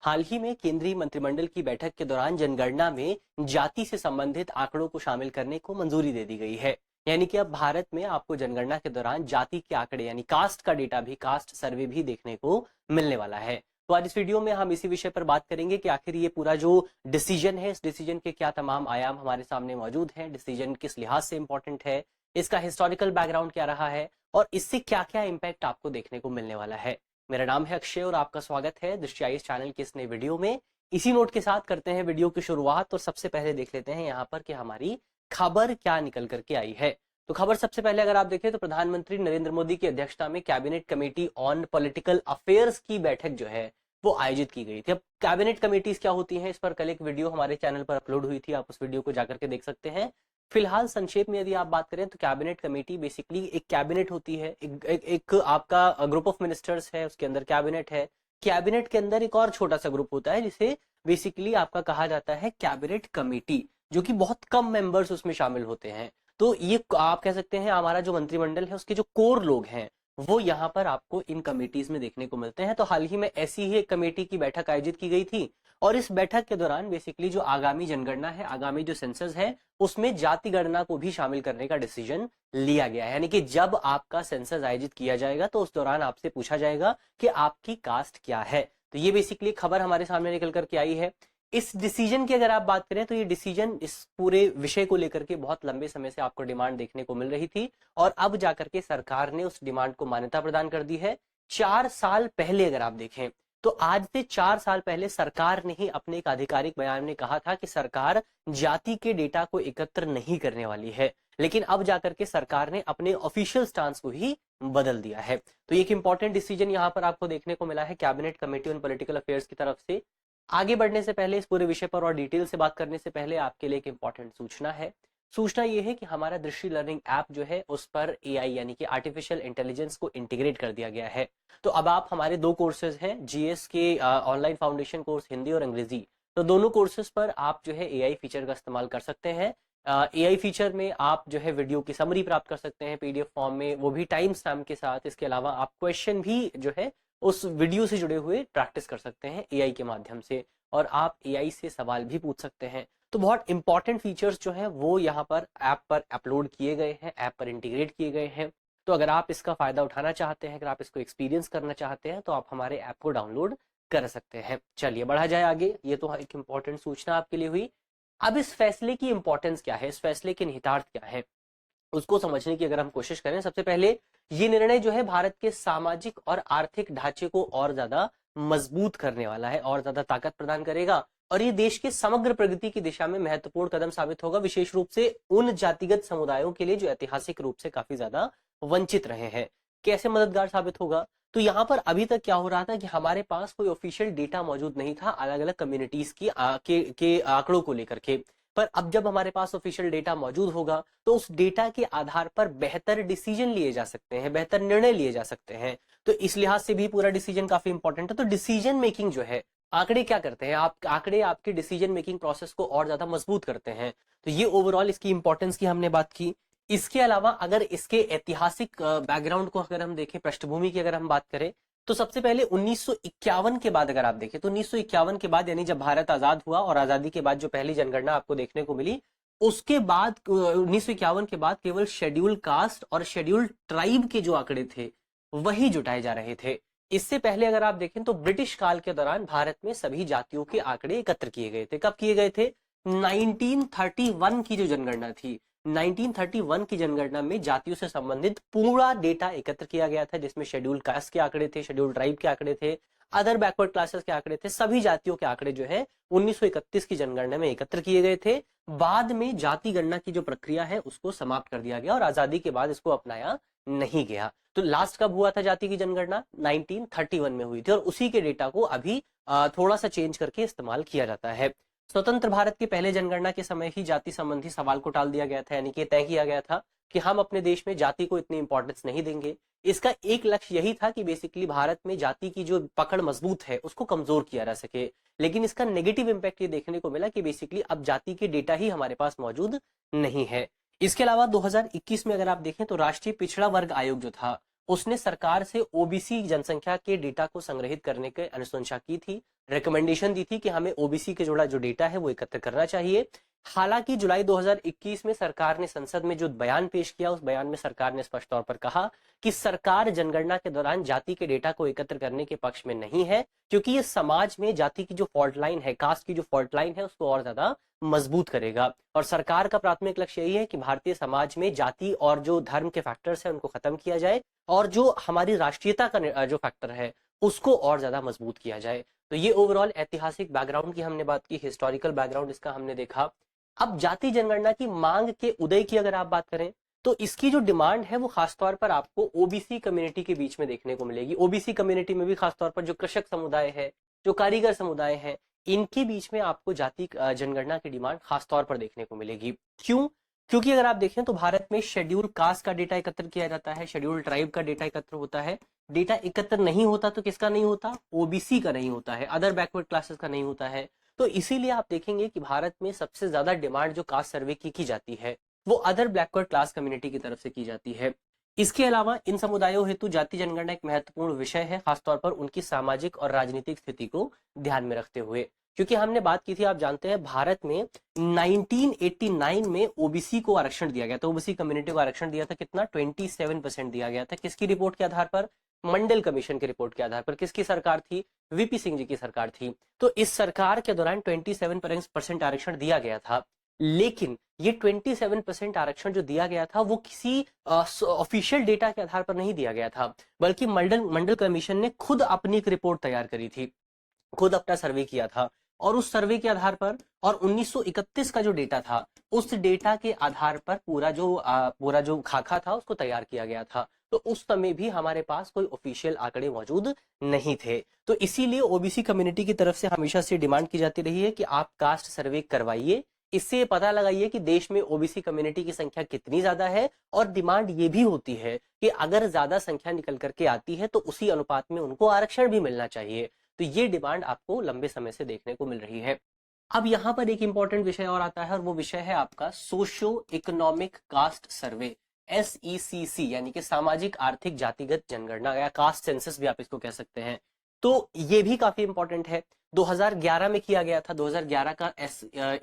हाल ही में केंद्रीय मंत्रिमंडल की बैठक के दौरान जनगणना में जाति से संबंधित आंकड़ों को शामिल करने को मंजूरी दे दी गई है। यानी कि अब भारत में आपको जनगणना के दौरान जाति के आंकड़े यानी कास्ट का डेटा भी, कास्ट सर्वे भी देखने को मिलने वाला है। तो आज इस वीडियो में हम इसी विषय पर बात करेंगे कि आखिर ये पूरा जो डिसीजन है, इस डिसीजन के क्या तमाम आयाम हमारे सामने मौजूद हैं, डिसीजन किस लिहाज से इंपॉर्टेंट है, इसका हिस्टोरिकल बैकग्राउंड क्या रहा है और इससे क्या क्या इम्पैक्ट आपको देखने को मिलने वाला है। मेरा नाम है अक्षय और आपका स्वागत है दृष्टि चैनल के इस नए वीडियो में। इसी नोट के साथ करते हैं वीडियो की शुरुआत और सबसे पहले देख लेते हैं यहाँ पर कि हमारी खबर क्या निकल करके आई है। तो खबर सबसे पहले अगर आप देखें तो प्रधानमंत्री नरेंद्र मोदी की अध्यक्षता में cabinet committee on political affairs की बैठक जो है वो आयोजित की गई थी। अब कैबिनेट कमेटीज क्या होती हैं, इस पर कल एक वीडियो हमारे चैनल पर अपलोड हुई थी, आप उस वीडियो को जाकर के देख सकते हैं। फिलहाल संक्षेप में यदि आप बात करें तो कैबिनेट कमेटी बेसिकली एक कैबिनेट होती है, एक आपका ग्रुप ऑफ मिनिस्टर्स है, उसके अंदर कैबिनेट है। कैबिनेट के अंदर एक और छोटा सा ग्रुप होता है जिसे बेसिकली आपका कहा जाता है कैबिनेट कमेटी, जो कि बहुत कम मेंबर्स उसमें शामिल होते हैं। तो ये आप कह सकते हैं हमारा जो मंत्रिमंडल है उसके जो कोर लोग हैं वो यहाँ पर आपको इन कमेटीज में देखने को मिलते हैं। तो हाल ही में ऐसी ही एक कमेटी की बैठक आयोजित की गई थी और इस बैठक के दौरान बेसिकली जो आगामी जनगणना है, आगामी जो सेंसस है, उसमें जाति गणना को भी शामिल करने का डिसीजन लिया गया है। यानी कि जब आपका सेंसस आयोजित किया जाएगा तो उस दौरान आपसे पूछा जाएगा कि आपकी कास्ट क्या है। तो ये बेसिकली खबर हमारे सामने निकल करके आई है। इस डिसीजन की अगर आप बात करें तो ये डिसीजन इस पूरे विषय को लेकर के बहुत लंबे समय से आपको डिमांड देखने को मिल रही थी और अब जाकर के सरकार ने उस डिमांड को मान्यता प्रदान कर दी है। 4 साल पहले अगर आप देखें तो आज से 4 साल पहले सरकार ने ही अपने एक आधिकारिक बयान में कहा था कि सरकार जाति के डेटा को एकत्र नहीं करने वाली है, लेकिन अब जाकर के सरकार ने अपने ऑफिशियल स्टांस को ही बदल दिया है। तो एक इंपॉर्टेंट डिसीजन यहाँ पर आपको देखने को मिला है cabinet committee on political affairs की तरफ से। आगे बढ़ने से पहले, इस पूरे विषय पर और डिटेल से बात करने से पहले आपके लिए एक इंपॉर्टेंट सूचना है। सूचना ये है कि हमारा दृष्टि लर्निंग ऐप जो है उस पर एआई यानी कि आर्टिफिशियल इंटेलिजेंस को इंटीग्रेट कर दिया गया है। तो अब आप हमारे 2 कोर्सेज हैं, जीएस के ऑनलाइन फाउंडेशन कोर्स हिंदी और अंग्रेजी, तो दोनों कोर्सेज पर आप जो है एआई फीचर का इस्तेमाल कर सकते हैं। एआई फीचर में आप जो है वीडियो की समरी प्राप्त कर सकते हैं पीडीएफ फॉर्म में, वो भी टाइम स्टैम्प के साथ। इसके अलावा आप क्वेश्चन भी जो है उस वीडियो से जुड़े हुए प्रैक्टिस कर सकते हैं एआई के माध्यम से और आप एआई से सवाल भी पूछ सकते हैं। तो बहुत इंपॉर्टेंट फीचर्स जो हैं वो यहाँ पर ऐप पर अपलोड किए गए हैं, ऐप पर इंटीग्रेट किए गए हैं। तो अगर आप इसका फायदा उठाना चाहते हैं, अगर आप इसको एक्सपीरियंस करना चाहते हैं तो आप हमारे ऐप को डाउनलोड कर सकते हैं। चलिए बढ़ा जाए आगे। ये तो एक इंपॉर्टेंट सूचना आपके लिए हुई। अब इस फैसले की इंपॉर्टेंस क्या है, इस फैसले के निहितार्थ क्या है, उसको समझने की अगर हम कोशिश करें, सबसे पहले ये निर्णय जो है भारत के सामाजिक और आर्थिक ढांचे को और ज्यादा मजबूत करने वाला है, और ज्यादा ताकत प्रदान करेगा और ये देश के समग्र प्रगति की दिशा में महत्वपूर्ण कदम साबित होगा, विशेष रूप से उन जातिगत समुदायों के लिए जो ऐतिहासिक रूप से काफी ज्यादा वंचित रहे हैं। कैसे मददगार साबित होगा? तो यहाँ पर अभी तक क्या हो रहा था कि हमारे पास कोई ऑफिशियल डेटा मौजूद नहीं था अलग अलग कम्युनिटीज की के आंकड़ों को लेकर के, पर अब जब हमारे पास ऑफिशियल डेटा मौजूद होगा तो उस डेटा के आधार पर बेहतर डिसीजन लिए जा सकते हैं, बेहतर निर्णय लिए जा सकते हैं। तो इस लिहाज से भी पूरा डिसीजन काफी इंपॉर्टेंट है। तो डिसीजन मेकिंग जो है, आंकड़े क्या करते हैं, आप आंकड़े आपकी डिसीजन मेकिंग प्रोसेस को और ज्यादा मजबूत करते हैं। तो ये ओवरऑल इसकी इंपॉर्टेंस की हमने बात की। इसके अलावा अगर इसके ऐतिहासिक बैकग्राउंड को अगर हम देखें, पृष्ठभूमि की अगर हम बात करें, तो सबसे पहले 1951 के बाद अगर आप देखें तो 1951 के बाद यानी जब भारत आजाद हुआ और आजादी के बाद जो पहली जनगणना आपको देखने को मिली, उसके बाद 1951 के बाद केवल शेड्यूल कास्ट और शेड्यूल ट्राइब के जो आंकड़े थे वही जुटाए जा रहे थे। इससे पहले अगर आप देखें तो ब्रिटिश काल के दौरान भारत में सभी जातियों के आंकड़े एकत्र किए गए थे। कब किए गए थे? 1931 की जो जनगणना थी, 1931 की जनगणना में जातियों से संबंधित पूरा डेटा एकत्र किया गया था, जिसमें शेड्यूल कास्ट के आंकड़े थे, शेड्यूल ट्राइब के आंकड़े थे, अदर बैकवर्ड क्लासेस के आंकड़े थे, सभी जातियों के आंकड़े जो है 1931 की जनगणना में एकत्र किए गए थे। बाद में जाति गणना की जो प्रक्रिया है उसको समाप्त कर दिया गया और आजादी के बाद इसको अपनाया नहीं गया। तो लास्ट कब हुआ था जाति की जनगणना? 1931 में हुई थी और उसी के डेटा को अभी थोड़ा सा चेंज करके इस्तेमाल किया जाता है। स्वतंत्र भारत के पहले जनगणना के समय ही जाति संबंधी सवाल को टाल दिया गया था, यानी कि तय किया गया था कि हम अपने देश में जाति को इतनी इंपॉर्टेंस नहीं देंगे। इसका एक लक्ष्य यही था कि बेसिकली भारत में जाति की जो पकड़ मजबूत है उसको कमजोर किया जा सके, लेकिन इसका नेगेटिव इंपैक्ट ये देखने को मिला कि बेसिकली अब जाति के डेटा ही हमारे पास मौजूद नहीं है। इसके अलावा 2021 में अगर आप देखें तो राष्ट्रीय पिछड़ा वर्ग आयोग जो था उसने सरकार से ओबीसी जनसंख्या के डेटा को संग्रहित करने की अनुशंसा की थी, रिकमेंडेशन दी थी कि हमें ओबीसी के जुड़ा जो डेटा है वो एकत्र करना चाहिए। हालांकि जुलाई 2021 में सरकार ने संसद में जो बयान पेश किया, उस बयान में सरकार ने स्पष्ट तौर पर कहा कि सरकार जनगणना के दौरान जाति के डेटा को एकत्र करने के पक्ष में नहीं है, क्योंकि ये समाज में जाति की जो फॉल्ट लाइन है, कास्ट की जो फॉल्ट लाइन है, उसको और ज्यादा मजबूत करेगा। और सरकार का प्राथमिक लक्ष्य यही है कि भारतीय समाज में जाति और जो धर्म के फैक्टर्स है उनको खत्म किया जाए, और जो हमारी राष्ट्रीयता का जो फैक्टर है उसको और ज्यादा मजबूत किया जाए। तो ये ओवरऑल ऐतिहासिक बैकग्राउंड की हमने बात की, हिस्टोरिकल बैकग्राउंड इसका हमने देखा। अब जाति जनगणना की मांग के उदय की अगर आप बात करें, तो इसकी जो डिमांड है वो खासतौर पर आपको ओबीसी कम्युनिटी के बीच में देखने को मिलेगी। ओबीसी कम्युनिटी में भी खासतौर पर जो कृषक समुदाय है, जो कारीगर समुदाय है, इनके बीच में आपको जाति जनगणना की डिमांड खासतौर पर देखने को मिलेगी। क्यों? क्योंकि अगर आप देखें तो भारत में शेड्यूल कास्ट का डेटा एकत्र किया जाता है, शेड्यूल ट्राइब का डेटा एकत्र होता है। डेटा एकत्र नहीं होता तो किसका नहीं होता? ओबीसी का नहीं होता है, अदर बैकवर्ड क्लासेस का नहीं होता है। तो इसीलिए आप देखेंगे कि भारत में सबसे ज्यादा डिमांड जो कास्ट सर्वे की जाती है वो अदर बैकवर्ड क्लास कम्युनिटी की तरफ से की जाती है। इसके अलावा इन समुदायों हेतु जाति जनगणना एक महत्वपूर्ण विषय है, खासतौर पर उनकी सामाजिक और राजनीतिक स्थिति को ध्यान में रखते हुए। क्योंकि हमने बात की थी, आप जानते हैं, भारत में 1989 में ओबीसी को आरक्षण दिया गया था, ओबीसी कम्युनिटी को आरक्षण दिया था। कितना? 27% दिया गया था। किसकी रिपोर्ट के आधार पर? मंडल कमीशन की रिपोर्ट के आधार पर। किसकी सरकार थी? वीपी सिंह जी की सरकार थी। तो इस सरकार के दौरान 27% आरक्षण दिया गया था। लेकिन ये 27% आरक्षण जो दिया गया था वो किसी ऑफिशियल डेटा के आधार पर नहीं दिया गया था, बल्कि मंडल कमीशन ने खुद अपनी एक रिपोर्ट तैयार करी थी, खुद अपना सर्वे किया था। और उस सर्वे के आधार पर और 1931 का जो डेटा था, उस डेटा के आधार पर पूरा जो खाका था उसको तैयार किया गया था। तो उस समय भी हमारे पास कोई ऑफिशियल आंकड़े मौजूद नहीं थे। तो इसीलिए ओबीसी कम्युनिटी की तरफ से हमेशा से डिमांड की जाती रही है कि आप कास्ट सर्वे करवाइए, इससे पता लगाइए कि देश में ओबीसी कम्युनिटी की संख्या कितनी ज्यादा है। और डिमांड ये भी होती है कि अगर ज्यादा संख्या निकल करके आती है तो उसी अनुपात में उनको आरक्षण भी मिलना चाहिए। तो ये डिमांड आपको लंबे समय से देखने को मिल रही है। अब यहाँ पर एक इंपॉर्टेंट विषय और आता है, और वो विषय है आपका सोशियो इकोनॉमिक कास्ट सर्वे, SECC, यानी कि सामाजिक आर्थिक जातिगत जनगणना, या कास्ट सेंसस भी आप इसको कह सकते हैं। तो ये भी काफी इंपॉर्टेंट है। 2011 में किया गया था। 2011 का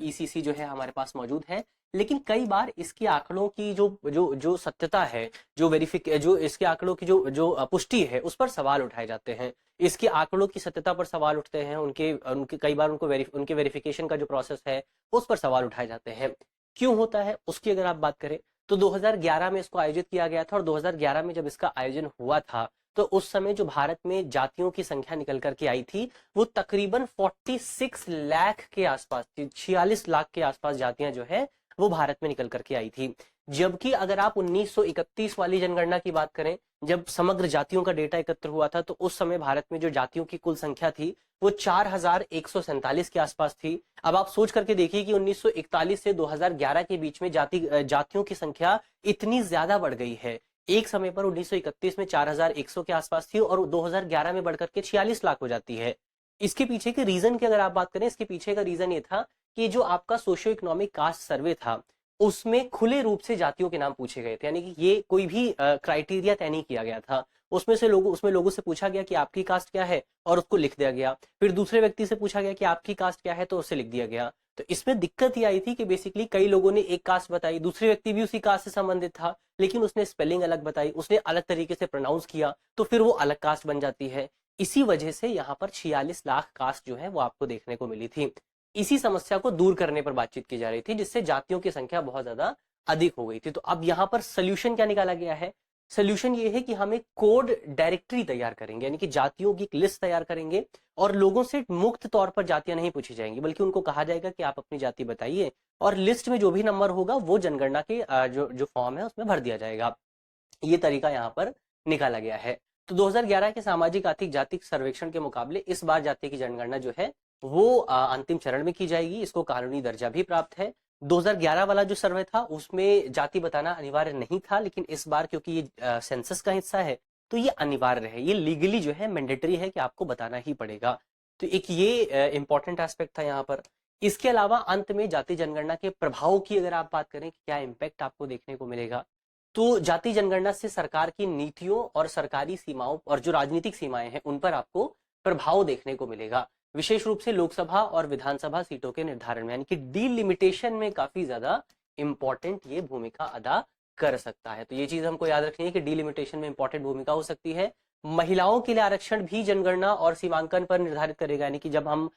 ECC जो है हमारे पास मौजूद है। लेकिन कई बार इसके आंकड़ों की जो सत्यता है, जो इसके आंकड़ों की जो पुष्टि है, उस पर सवाल उठाए जाते हैं। इसके आंकड़ों की सत्यता पर सवाल उठते हैं, उनके कई बार उनके वेरिफिकेशन का जो प्रोसेस है उस पर सवाल उठाए जाते हैं। क्यों होता है उसकी अगर आप बात करें तो 2011 में इसको आयोजित किया गया था, और 2011 में जब इसका आयोजन हुआ था तो उस समय जो भारत में जातियों की संख्या निकल करके आई थी वो तकरीबन 46 लाख के आसपास थी। 46 लाख के आसपास जातियां जो है वो भारत में निकल करके आई थी। जबकि अगर आप 1931 वाली जनगणना की बात करें, जब समग्र जातियों का डेटा एकत्र हुआ था, तो उस समय भारत में जो जातियों की कुल संख्या थी वो 4147 के आसपास थी। अब आप सोच करके देखिए कि 1941 से 2011 के बीच में जातियों की संख्या इतनी ज्यादा बढ़ गई है। एक समय पर 1931 में 4100 के आसपास थी और 2011 में बढ़कर के 46 लाख हो जाती है। इसके पीछे के रीजन की अगर आप बात करें, इसके पीछे का रीजन ये था कि जो आपका सोशियो इकोनॉमिक कास्ट सर्वे था उसमें खुले रूप से जातियों के नाम पूछे गए थे, यानी कि ये कोई भी क्राइटेरिया तय नहीं किया गया था। उसमें लोगों से पूछा गया कि आपकी कास्ट क्या है और उसको लिख दिया गया। फिर दूसरे व्यक्ति से पूछा गया कि आपकी कास्ट क्या है तो उसे लिख दिया गया। तो इसमें दिक्कत ये आई थी कि बेसिकली कई लोगों ने एक कास्ट बताई, दूसरे व्यक्ति भी उसी कास्ट से संबंधित था, लेकिन उसने स्पेलिंग अलग बताई, उसने अलग तरीके से प्रोनाउंस किया, तो फिर वो अलग कास्ट बन जाती है। इसी वजह से यहाँ पर 46 लाख कास्ट जो है वो आपको देखने को मिली थी। इसी समस्या को दूर करने पर बातचीत की जा रही थी, जिससे जातियों की संख्या बहुत ज्यादा अधिक हो गई थी। तो अब यहाँ पर सोल्यूशन क्या निकाला गया है? सोल्यूशन ये है कि हम एक कोड डायरेक्टरी तैयार करेंगे, यानी कि जातियों की एक लिस्ट तैयार करेंगे, और लोगों से मुक्त तौर पर जातियां नहीं पूछी जाएंगी, बल्कि उनको कहा जाएगा कि आप अपनी जाति बताइए, और लिस्ट में जो भी नंबर होगा वो जनगणना के जो फॉर्म है उसमें भर दिया जाएगा। ये तरीका यहाँ पर निकाला गया है। तो 2011 के सामाजिक आर्थिक जाति सर्वेक्षण के मुकाबले इस बार जाति की जनगणना जो है वो अंतिम चरण में की जाएगी। इसको कानूनी दर्जा भी प्राप्त है। 2011 वाला जो सर्वे था उसमें जाति बताना अनिवार्य नहीं था, लेकिन इस बार क्योंकि ये सेंसस का हिस्सा है तो ये अनिवार्य है, ये लीगली जो है मैंडेटरी है कि आपको बताना ही पड़ेगा। तो एक ये इंपॉर्टेंट एस्पेक्ट था यहाँ पर। इसके अलावा अंत में जाति जनगणना के प्रभाव की अगर आप बात करें, क्या इम्पैक्ट आपको देखने को मिलेगा, तो जाति जनगणना से सरकार की नीतियों और सरकारी सीमाओं और जो राजनीतिक सीमाएं हैं उन पर आपको प्रभाव देखने को मिलेगा, विशेष रूप से लोकसभा और विधानसभा सीटों के निर्धारण में, यानी कि डीलिमिटेशन में काफी ज्यादा इंपॉर्टेंट ये भूमिका अदा कर सकता है। तो ये चीज हमको याद रखनी है कि डीलिमिटेशन में इंपॉर्टेंट भूमिका हो सकती है। महिलाओं के लिए आरक्षण भी जनगणना और सीमांकन पर निर्धारित करेगा, यानी कि जब हम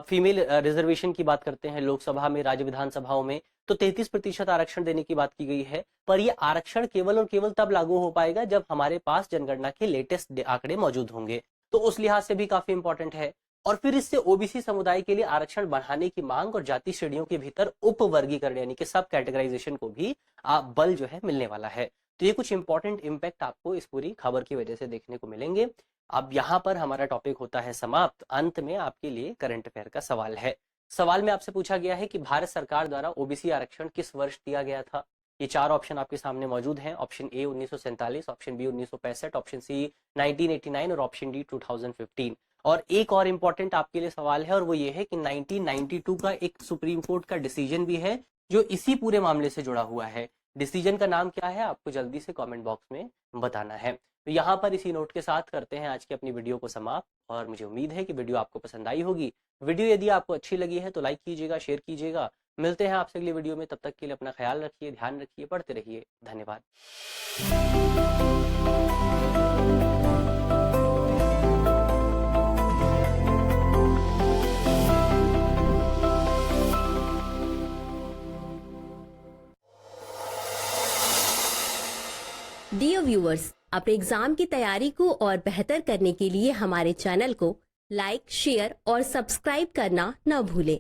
फीमेल रिजर्वेशन की बात करते हैं लोकसभा में, राज्य विधानसभाओं में, तो 33% आरक्षण देने की बात की गई है। पर ये आरक्षण केवल और केवल तब लागू हो पाएगा जब हमारे पास जनगणना के लेटेस्ट आंकड़े मौजूद होंगे, तो उस लिहाज से भी काफी इंपॉर्टेंट है। और फिर इससे ओबीसी समुदाय के लिए आरक्षण बढ़ाने की मांग और जाति श्रेणियों के भीतर उपवर्गीकरण यानी कि सब कैटेगराइजेशन को भी बल जो है मिलने वाला है। तो ये कुछ इंपॉर्टेंट इंपैक्ट आपको इस पूरी खबर की वजह से देखने को मिलेंगे। अब यहाँ पर हमारा टॉपिक होता है समाप्त। अंत में आपके लिए करंट अफेयर का सवाल है। सवाल में आपसे पूछा गया है कि भारत सरकार द्वारा ओबीसी आरक्षण किस वर्ष दिया गया था। ये 4 ऑप्शन आपके सामने मौजूद हैं। Option A 1947, option B 1965, option C 1989 और ऑप्शन डी 2015। और एक और इम्पोर्टेंट आपके लिए सवाल है और वो ये है कि 1992 का एक सुप्रीम कोर्ट का डिसीजन भी है जो इसी पूरे मामले से जुड़ा हुआ है। डिसीजन का नाम क्या है आपको जल्दी से कमेंट बॉक्स में बताना है। तो यहाँ पर इसी नोट के साथ करते हैं आज की अपनी वीडियो को समाप्त, और मुझे उम्मीद है कि वीडियो आपको पसंद आई होगी। वीडियो यदि आपको अच्छी लगी है तो लाइक कीजिएगा, शेयर कीजिएगा। मिलते हैं आपसे अगली वीडियो में, तब तक के लिए अपना ख्याल रखिए, ध्यान रखिए, पढ़ते रहिए। धन्यवाद। डियर व्यूअर्स, अपने एग्जाम की तैयारी को और बेहतर करने के लिए हमारे चैनल को लाइक, शेयर और सब्सक्राइब करना न भूलें।